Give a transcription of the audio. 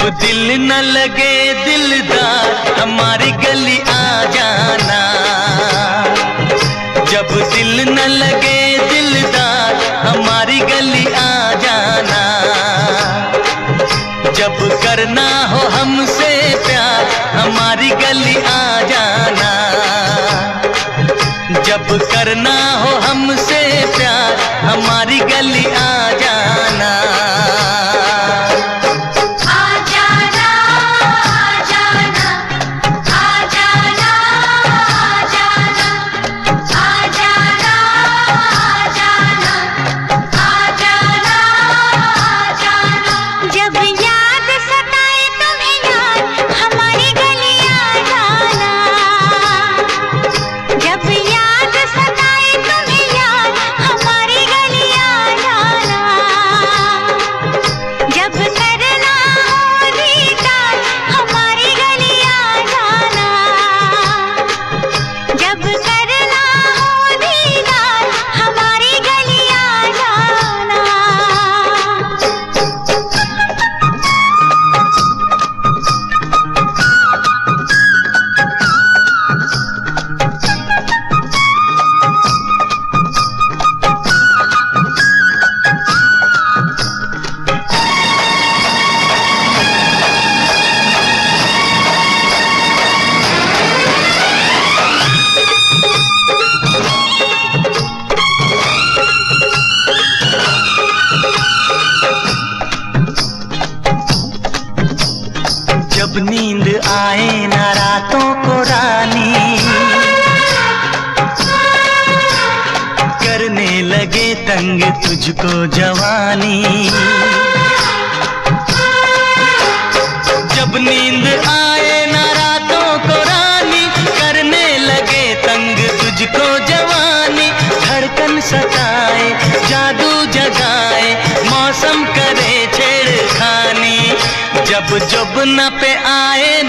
दिल न लगे दिलदार हमारी गली आ जाना। जब दिल न लगे दिलदार हमारी गली आ जाना। जब करना हो हमसे प्यार हमारी गली आ जाना। जब करना हो हमसे प्यार हमारी गली आ जाना। जब नींद आए ना रातों को रानी, करने लगे तंग तुझको जवानी। जब नींद आए ना रातों को रानी, करने लगे तंग तुझको जवानी। धड़कन सताए जादू जगाए मौसम करे छेड़खानी। जब जुबन पे आए